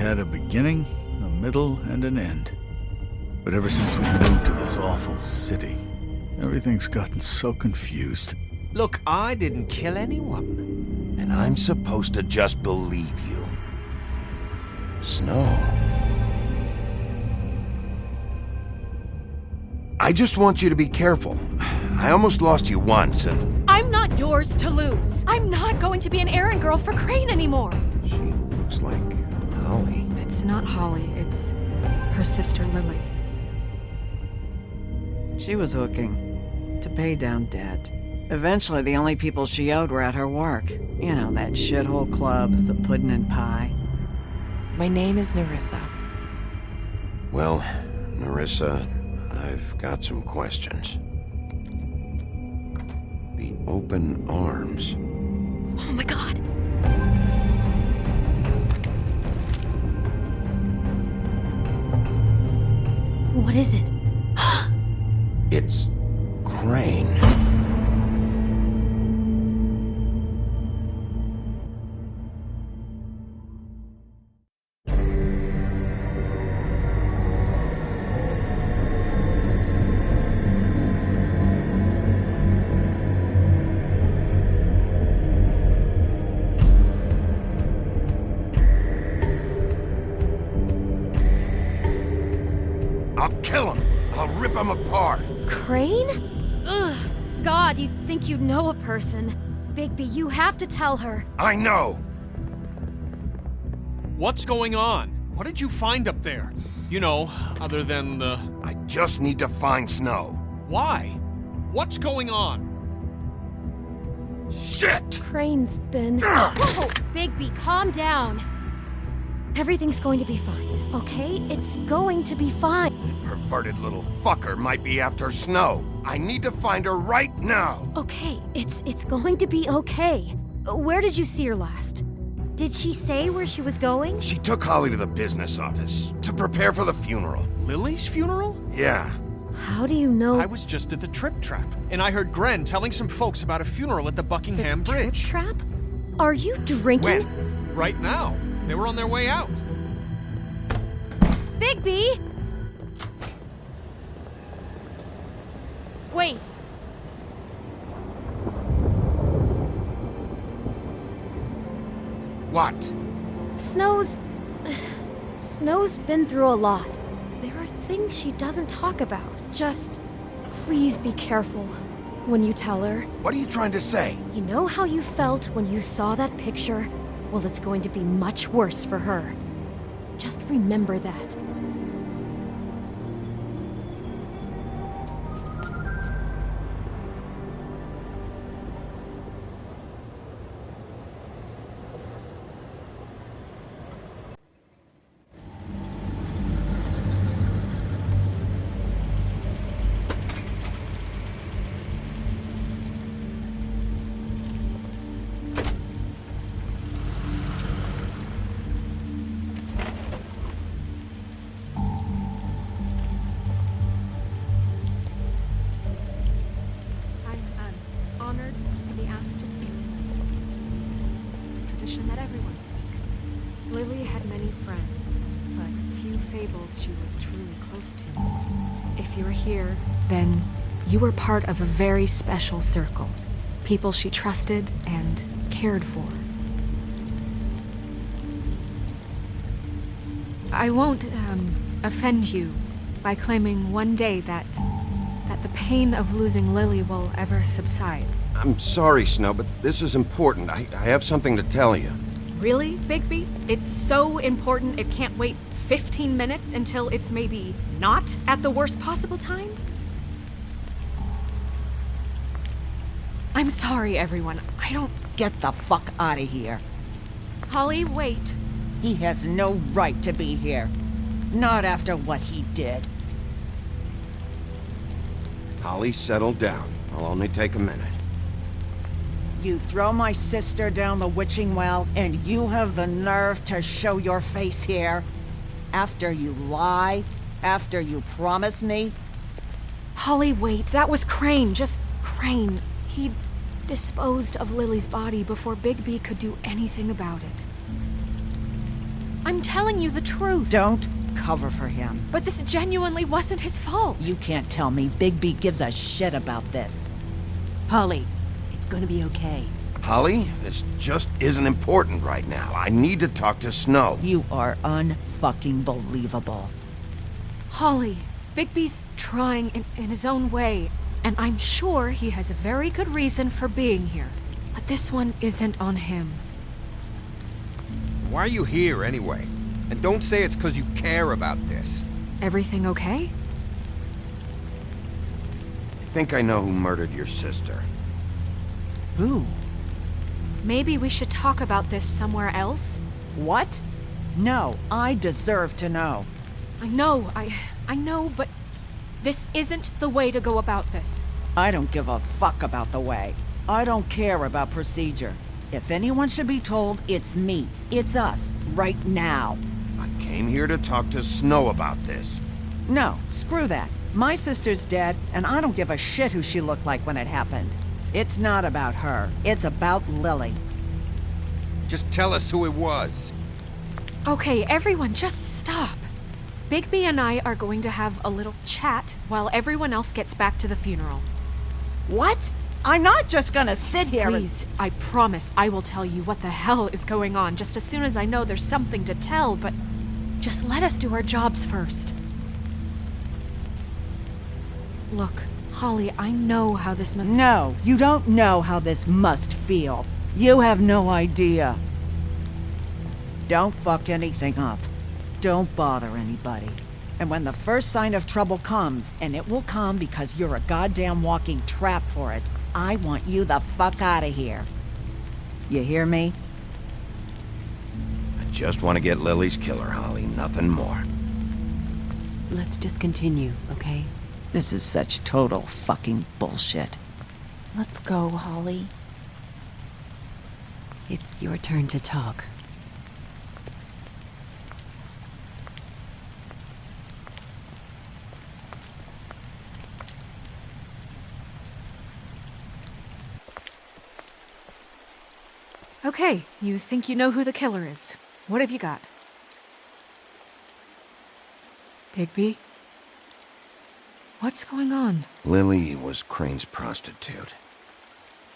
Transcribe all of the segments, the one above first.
had a beginning, a middle, and an end. But ever since we moved to this awful city, everything's gotten so confused. Look, I didn't kill anyone. And I'm supposed to just believe you. Snow. I just want you to be careful. I almost lost you once, and... I'm not yours to lose. I'm not going to be an errand girl for Crane anymore. She looks like Holly. It's not Holly, it's her sister Lily. She was hooking to pay down debt. Eventually, the only people she owed were at her work. You know, that shithole club, the Puddin' and Pie. My name is Nerissa. Well, Nerissa, I've got some questions. The open arms. Oh my god. What is it? It's Crane. I'll kill him. I'll rip him apart. Crane? Ugh. God, you think you know a person. Bigby, you have to tell her. I know. What's going on? What did you find up there? You know, other than the... I just need to find Snow. Why? What's going on? Shit! Crane's been... Whoa! Bigby, calm down. Everything's going to be fine, okay? It's going to be fine. Perverted little fucker might be after Snow. I need to find her right now. Okay, it's going to be okay. Where did you see her last? Did she say where she was going? She took Holly to the business office to prepare for the funeral. Lily's funeral? Yeah. How do you know? I was just at the Trip Trap, and I heard Gren telling some folks about a funeral at the Buckingham Bridge. Trip Trap? Are you drinking? When? Right now. They were on their way out. Bigby! Wait. What? Snow's been through a lot. There are things she doesn't talk about. Just please be careful when you tell her. What are you trying to say? You know how you felt when you saw that picture? Well, it's going to be much worse for her. Just remember that. Honored to be asked to speak to you. It's tradition that everyone speak. Lily had many friends, but few fables she was truly close to. If you're here, then you were part of a very special circle. People she trusted and cared for. I won't offend you by claiming one day that the pain of losing Lily will ever subside. I'm sorry, Snow, but this is important. I have something to tell you. Really, Bigby? It's so important it can't wait 15 minutes until it's maybe not at the worst possible time? I'm sorry, everyone. I don't... Get the fuck out of here. Holly, wait. He has no right to be here. Not after what he did. Holly, settle down. I'll only take a minute. You throw my sister down the witching well, and you have the nerve to show your face here? After you lie? After you promise me? Holly, wait. That was Crane. Just Crane. He disposed of Lily's body before Bigby could do anything about it. I'm telling you the truth. Don't cover for him. But this genuinely wasn't his fault. You can't tell me Bigby gives a shit about this. Holly, it's gonna be okay. Holly, this just isn't important right now. I need to talk to Snow. You are unfucking believable. Holly, Bigby's trying in his own way, and I'm sure he has a very good reason for being here. But this one isn't on him. Why are you here anyway? And don't say it's because you care about this. Everything okay? I think I know who murdered your sister. Who? Maybe we should talk about this somewhere else? What? No, I deserve to know. I know, but this isn't the way to go about this. I don't give a fuck about the way. I don't care about procedure. If anyone should be told, it's me. It's us. Right now. I came here to talk to Snow about this. No, screw that. My sister's dead, and I don't give a shit who she looked like when it happened. It's not about her. It's about Lily. Just tell us who it was. Okay, everyone, just stop. Bigby and I are going to have a little chat while everyone else gets back to the funeral. What? I'm not just gonna sit here Please, I promise I will tell you what the hell is going on just as soon as I know there's something to tell, but just let us do our jobs first. Look, Holly, I know how this must... No, you don't know how this must feel. You have no idea. Don't fuck anything up. Don't bother anybody. And when the first sign of trouble comes, and it will come because you're a goddamn walking trap for it, I want you the fuck out of here. You hear me? I just want to get Lily's killer, Holly, nothing more. Let's just continue, okay? This is such total fucking bullshit. Let's go, Holly. It's your turn to talk. Okay, you think you know who the killer is. What have you got? Bigby? What's going on? Lily was Crane's prostitute.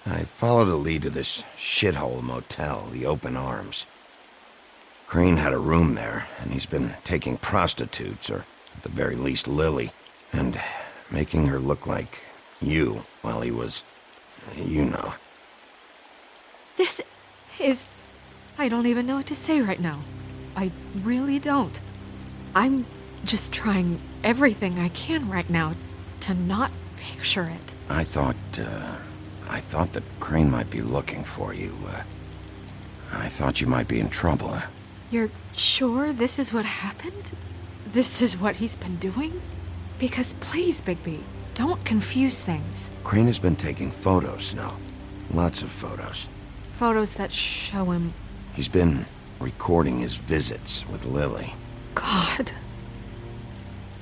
I followed a lead to this shithole motel, the Open Arms. Crane had a room there, and he's been taking prostitutes, or at the very least Lily, and making her look like you while he was, you know. This is... I don't even know what to say right now. I really don't. I'm just trying everything I can right now to not picture it. I thought that Crane might be looking for you. I thought you might be in trouble. You're sure this is what happened? This is what he's been doing? Because please, Bigby, don't confuse things. Crane has been taking photos, Snow. Lots of photos. Photos that show him... He's been recording his visits with Lily. God.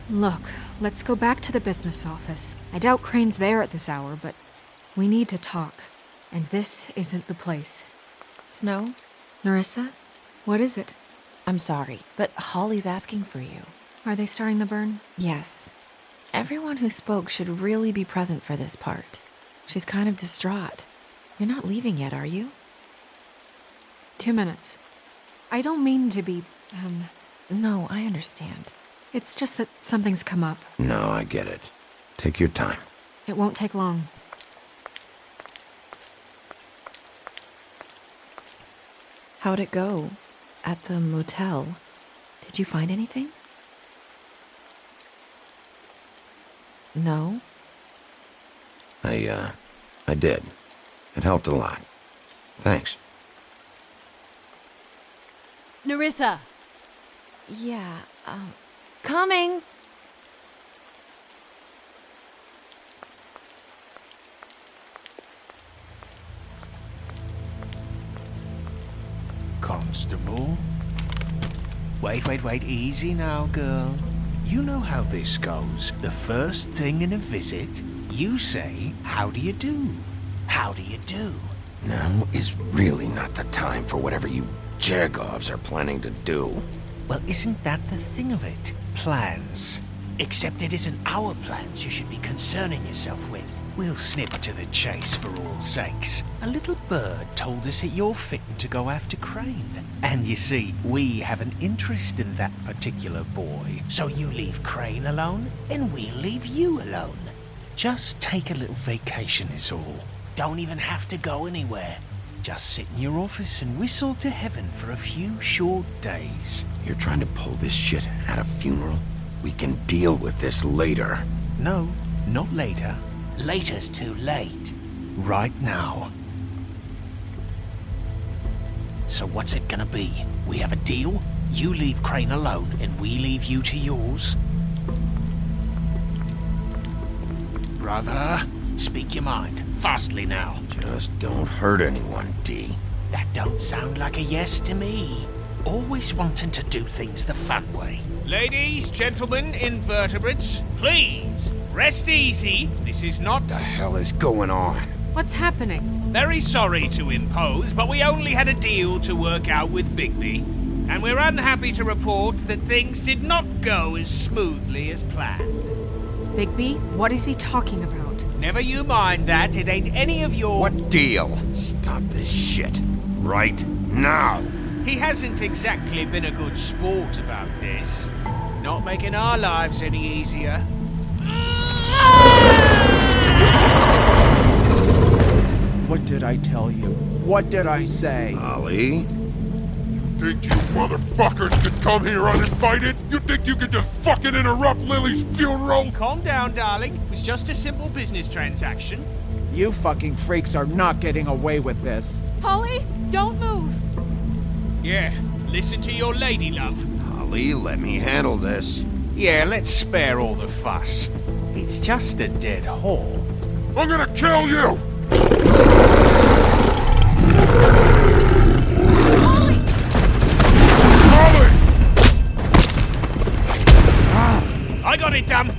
Look, let's go back to the business office. I doubt Crane's there at this hour, but we need to talk. And this isn't the place. Snow? Nerissa? What is it? I'm sorry, but Holly's asking for you. Are they starting the burn? Yes. Everyone who spoke should really be present for this part. She's kind of distraught. You're not leaving yet, are you? 2 minutes. I don't mean to be, No, I understand. It's just that something's come up. No, I get it. Take your time. It won't take long. How'd it go? At the motel? Did you find anything? No? I did. It helped a lot. Thanks. Nerissa! Yeah, coming! Constable? Wait, easy now, girl. You know how this goes. The first thing in a visit, you say, how do you do? How do you do? Now is really not the time for whatever you Jergovs are planning to do. Well, isn't that the thing of it? Plans. Except it isn't our plans you should be concerning yourself with. We'll snip to the chase for all sakes. A little bird told us that you're fitting to go after Crane. And you see, we have an interest in that particular boy. So you leave Crane alone, and we'll leave you alone. Just take a little vacation is all. Don't even have to go anywhere. Just sit in your office and whistle to heaven for a few short days. You're trying to pull this shit at a funeral? We can deal with this later. No, not later. Later's too late. Right now. So what's it gonna be? We have a deal? You leave Crane alone and we leave you to yours? Brother, speak your mind. Fastly now. Just don't hurt anyone, D. That don't sound like a yes to me. Always wanting to do things the fun way. Ladies, gentlemen, invertebrates, please, rest easy. This is not... What the hell is going on? What's happening? Very sorry to impose, but we only had a deal to work out with Bigby. And we're unhappy to report that things did not go as smoothly as planned. Bigby, what is he talking about? Never you mind that, it ain't any of your... What deal? Stop this shit. Right now. He hasn't exactly been a good sport about this. Not making our lives any easier. What did I tell you? What did I say? Ollie? Think you motherfuckers could come here uninvited? You think you could just fucking interrupt Lily's funeral? Calm down, darling. It was just a simple business transaction. You fucking freaks are not getting away with this. Holly, don't move! Yeah, listen to your lady love. Ollie, let me handle this. Yeah, let's spare all the fuss. It's just a dead hole. I'm gonna kill you! Holly! Ollie! I got it, damn!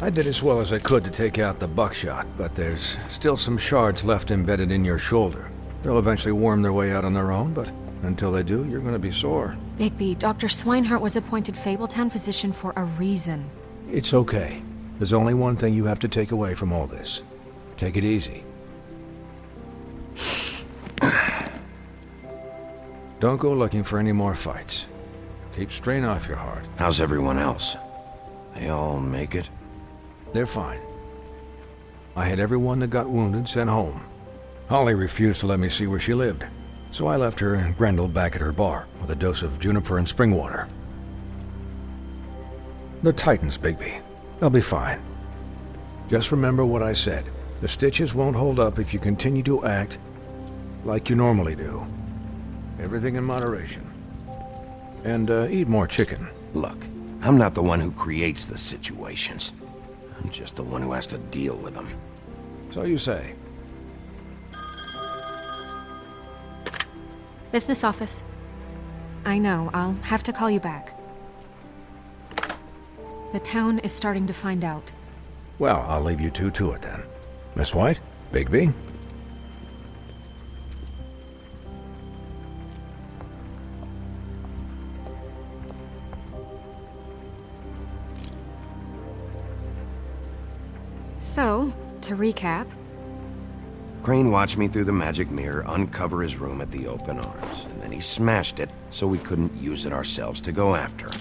I did as well as I could to take out the buckshot, but there's still some shards left embedded in your shoulder. They'll eventually worm their way out on their own, but until they do, you're gonna be sore. Bigby, Dr. Swinehart was appointed Fabletown physician for a reason. It's okay. There's only one thing you have to take away from all this. Take it easy. Don't go looking for any more fights. Keep strain off your heart. How's everyone else? They all make it? They're fine. I had everyone that got wounded sent home. Holly refused to let me see where she lived, so I left her and Grendel back at her bar with a dose of juniper and spring water. They're Titans, Bigby. They'll be fine. Just remember what I said. The stitches won't hold up if you continue to act like you normally do. Everything in moderation. And eat more chicken. Look, I'm not the one who creates the situations. I'm just the one who has to deal with them. So you say. Business office. I know, I'll have to call you back. The town is starting to find out. Well, I'll leave you two to it then. Miss White? Bigby? So, to recap, Crane watched me through the magic mirror uncover his room at the open arms, and then he smashed it so we couldn't use it ourselves to go after him.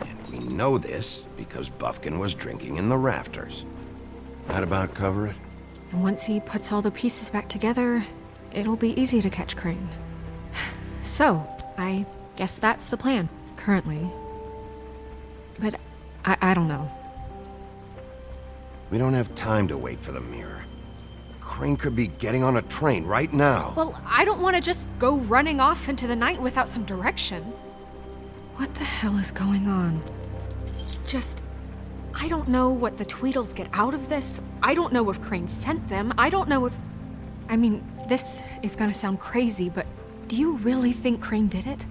And we know this because Buffkin was drinking in the rafters. That about cover it? and once he puts all the pieces back together, it'll be easy to catch Crane. So, I guess that's the plan, currently. But I don't know. We don't have time to wait for the mirror. Crane could be getting on a train right now. Well, I don't want to just go running off into the night without some direction. What the hell is going on? I don't know what the Tweedles get out of this. I don't know if Crane sent them. I don't know if... I mean, this is gonna sound crazy, but do you really think Crane did it?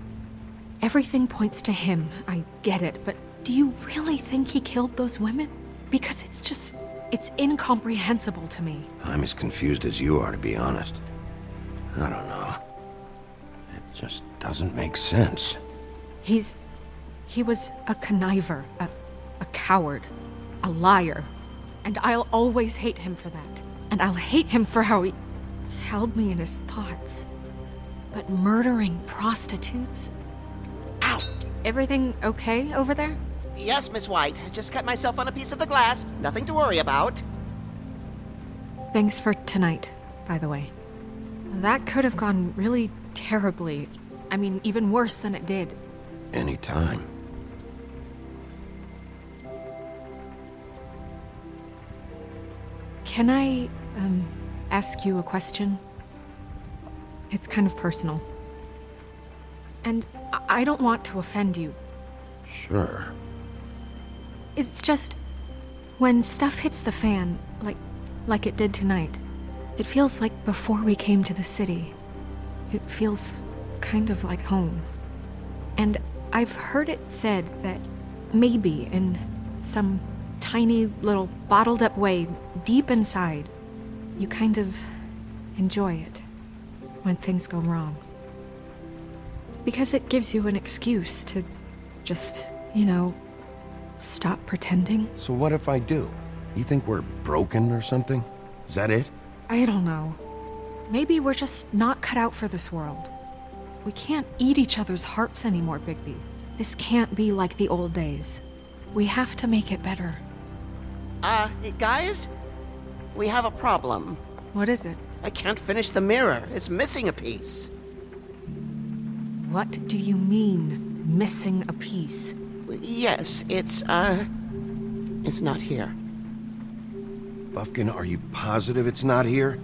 Everything points to him, I get it, but do you really think he killed those women? Because it's incomprehensible to me. I'm as confused as you are, to be honest. I don't know. It just doesn't make sense. He was a conniver, a coward, a liar, and I'll always hate him for that. And I'll hate him for how he held me in his thoughts. But murdering prostitutes? Ow! Everything okay over there? Yes, Miss White. I just cut myself on a piece of the glass. Nothing to worry about. Thanks for tonight, by the way. That could have gone really terribly. I mean, even worse than it did. Anytime. Can I, ask you a question? It's kind of personal. And I don't want to offend you. Sure. It's just, when stuff hits the fan, like it did tonight, it feels like before we came to the city. It feels kind of like home. And I've heard it said that maybe in some tiny little bottled up way deep inside, you kind of enjoy it when things go wrong. Because it gives you an excuse to just, stop pretending. So what if I do? You think we're broken or something? Is that it? I don't know. Maybe we're just not cut out for this world. We can't eat each other's hearts anymore, Bigby. This can't be like the old days. We have to make it better. Guys? We have a problem. What is it? I can't finish the mirror. It's missing a piece. What do you mean, missing a piece? Yes, it's not here. Buffkin, are you positive it's not here?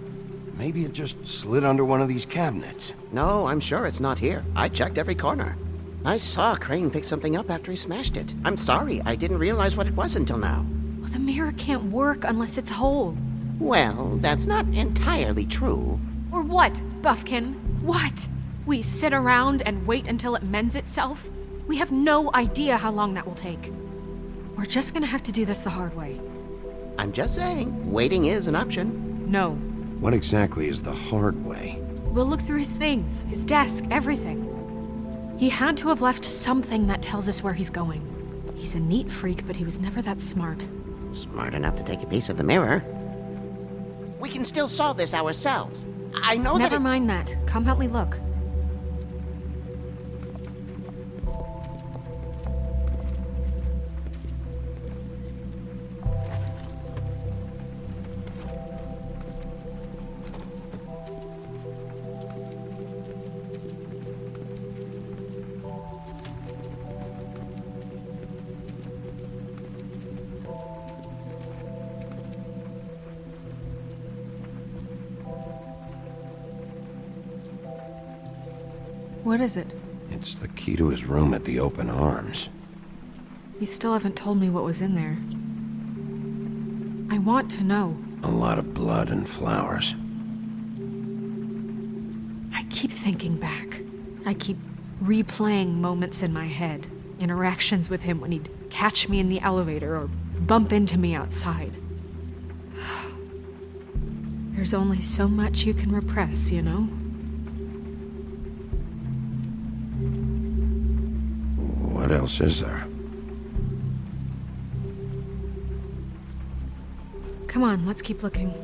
Maybe it just slid under one of these cabinets. No, I'm sure it's not here. I checked every corner. I saw Crane pick something up after he smashed it. I'm sorry, I didn't realize what it was until now. Well, the mirror can't work unless it's whole. Well, that's not entirely true. Or what, Buffkin? What? We sit around and wait until it mends itself? We have no idea how long that will take. We're just gonna have to do this the hard way. I'm just saying, waiting is an option. No. What exactly is the hard way? We'll look through his things, his desk, everything. He had to have left something that tells us where he's going. He's a neat freak, but he was never that smart. Smart enough to take a piece of the mirror. We can still solve this ourselves. I know that. Never mind that. Come help me look. What is it? It's the key to his room at the open arms. You still haven't told me what was in there. I want to know. A lot of blood and flowers. I keep thinking back. I keep replaying moments in my head. Interactions with him when he'd catch me in the elevator or bump into me outside. There's only so much you can repress, you know? What else is there? Come on, let's keep looking.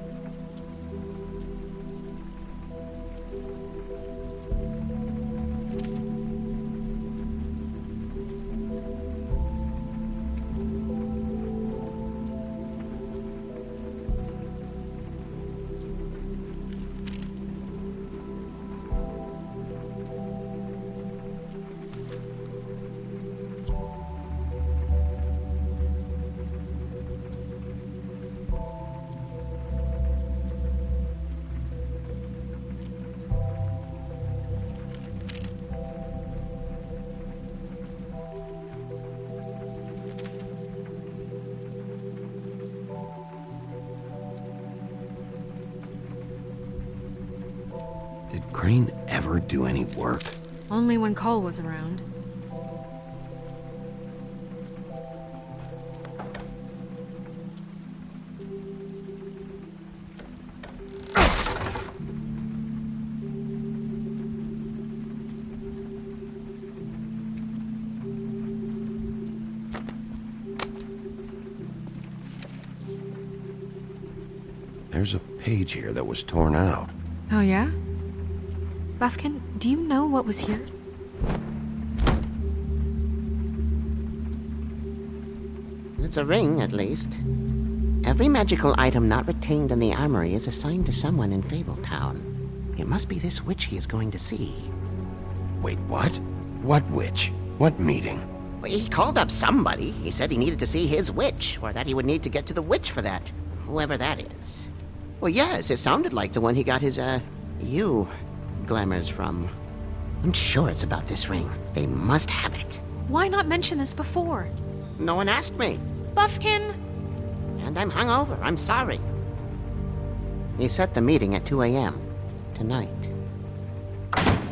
Did Crane ever do any work? Only when Cole was around. There's a page here that was torn out. Oh, yeah? Buffkin, do you know what was here? It's a ring, at least. Every magical item not retained in the armory is assigned to someone in Fabletown. It must be this witch he is going to see. Wait, what? What witch? What meeting? Well, he called up somebody. He said he needed to see his witch, or that he would need to get to the witch for that. Whoever that is. Well, yes, it sounded like the one he got his, glamours from. I'm sure it's about this ring. They must have it. Why not mention this before? No one asked me. Buffkin! And I'm hungover. I'm sorry. He set the meeting at 2 a.m. tonight.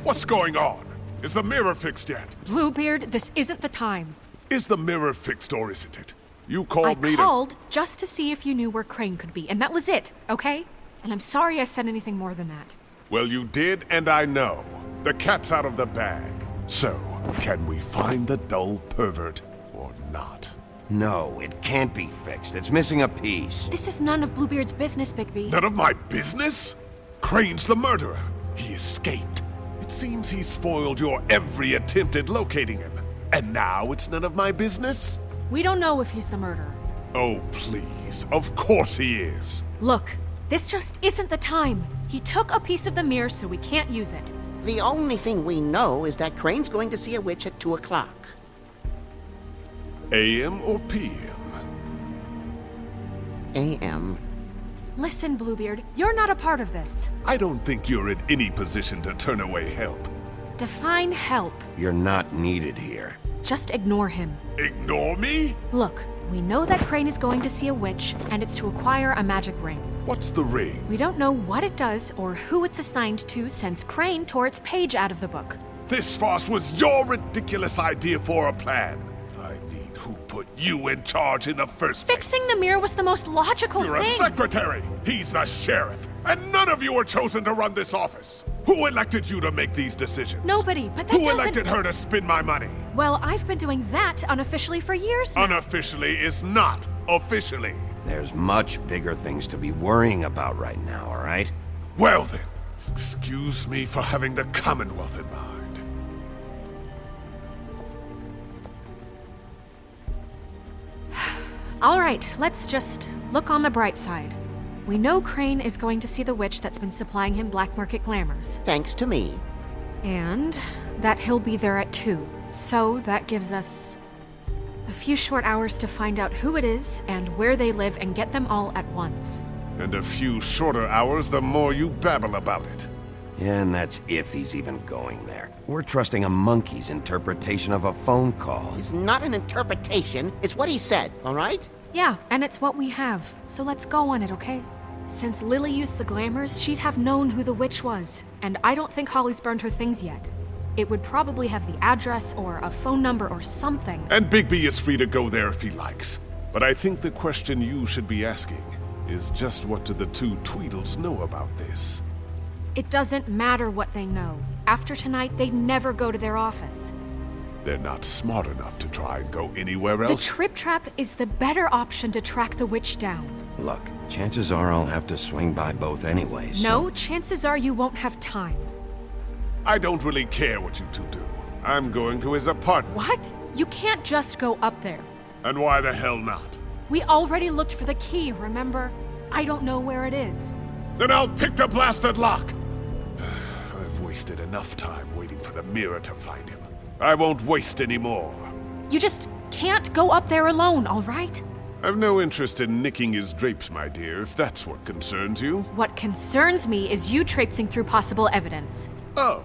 What's going on? Is the mirror fixed yet? Bluebeard, this isn't the time. Is the mirror fixed or isn't it? You called me I called just to see if you knew where Crane could be, and that was it, okay? And I'm sorry I said anything more than that. Well, you did, and I know. The cat's out of the bag. So, can we find the dull pervert or not? No, it can't be fixed. It's missing a piece. This is none of Bluebeard's business, Bigby. None of my business? Crane's the murderer. He escaped. It seems he spoiled your every attempt at locating him. And now it's none of my business? We don't know if he's the murderer. Oh, please. Of course he is. Look, this just isn't the time. He took a piece of the mirror, so we can't use it. The only thing we know is that Crane's going to see a witch at 2 o'clock. AM or PM? AM. Listen, Bluebeard, you're not a part of this. I don't think you're in any position to turn away help. Define help. You're not needed here. Just ignore him. Ignore me? Look, we know that Crane is going to see a witch, and it's to acquire a magic ring. What's the ring? We don't know what it does or who it's assigned to since Crane tore its page out of the book. This farce was your ridiculous idea for a plan. I mean, who put you in charge in the first place? Fixing the mirror was the most logical You're thing. a secretary. He's the sheriff. And none of you were chosen to run this office. Who elected you to make these decisions? Nobody, but that Who doesn't... elected her to spend my money? Well, I've been doing that unofficially for years now. Unofficially is not officially. There's much bigger things to be worrying about right now, all right? Well then, excuse me for having the Commonwealth in mind. All right, let's just look on the bright side. We know Crane is going to see the witch that's been supplying him black market glamours. Thanks to me. And that he'll be there at 2. So that gives us a few short hours to find out who it is and where they live and get them all at once. And a few shorter hours the more you babble about it. And that's if he's even going there. We're trusting a monkey's interpretation of a phone call. It's not an interpretation. It's what he said, all right? Yeah, and it's what we have, so let's go on it, okay? Since Lily used the glamours, she'd have known who the witch was, and I don't think Holly's burned her things yet. It would probably have the address or a phone number or something. And Bigby is free to go there if he likes. But I think the question you should be asking is just what do the two Tweedles know about this? It doesn't matter what they know. After tonight, they'd never go to their office. They're not smart enough to try and go anywhere else. The Trip Trap is the better option to track the witch down. Look, chances are I'll have to swing by both anyways. No, chances are you won't have time. I don't really care what you two do. I'm going to his apartment. What? You can't just go up there. And why the hell not? We already looked for the key, remember? I don't know where it is. Then I'll pick the blasted lock! I've wasted enough time waiting for the mirror to find him. I won't waste any more. You just can't go up there alone, all right? I've no interest in nicking his drapes, my dear, if that's what concerns you. What concerns me is you traipsing through possible evidence. Oh,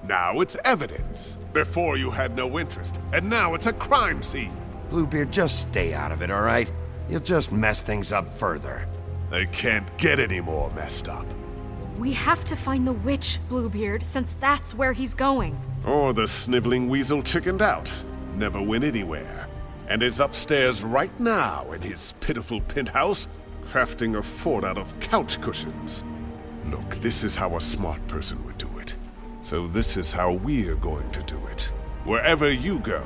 now it's evidence. Before you had no interest, and now it's a crime scene. Bluebeard, just stay out of it, all right? You'll just mess things up further. They can't get any more messed up. We have to find the witch, Bluebeard, since that's where he's going. Or the sniveling weasel chickened out, never went anywhere, and is upstairs right now in his pitiful penthouse, crafting a fort out of couch cushions. Look, this is how a smart person would do it. So this is how we're going to do it. Wherever you go,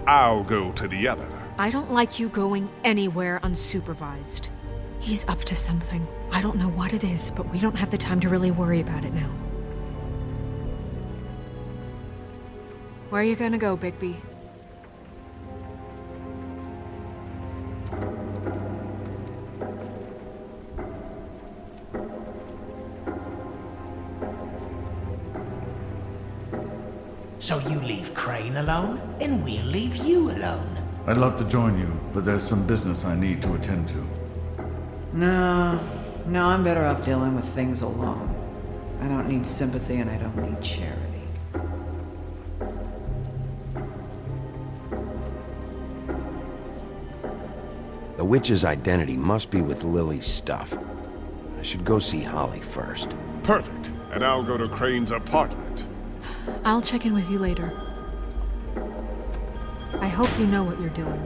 I'll go to the other. I don't like you going anywhere unsupervised. He's up to something. I don't know what it is, but we don't have the time to really worry about it now. Where are you gonna go, Bigby? So you leave Crane alone, and we'll leave you alone. I'd love to join you, but there's some business I need to attend to. No, I'm better off dealing with things alone. I don't need sympathy and I don't need charity. The witch's identity must be with Lily's stuff. I should go see Holly first. Perfect. And I'll go to Crane's apartment. I'll check in with you later. I hope you know what you're doing.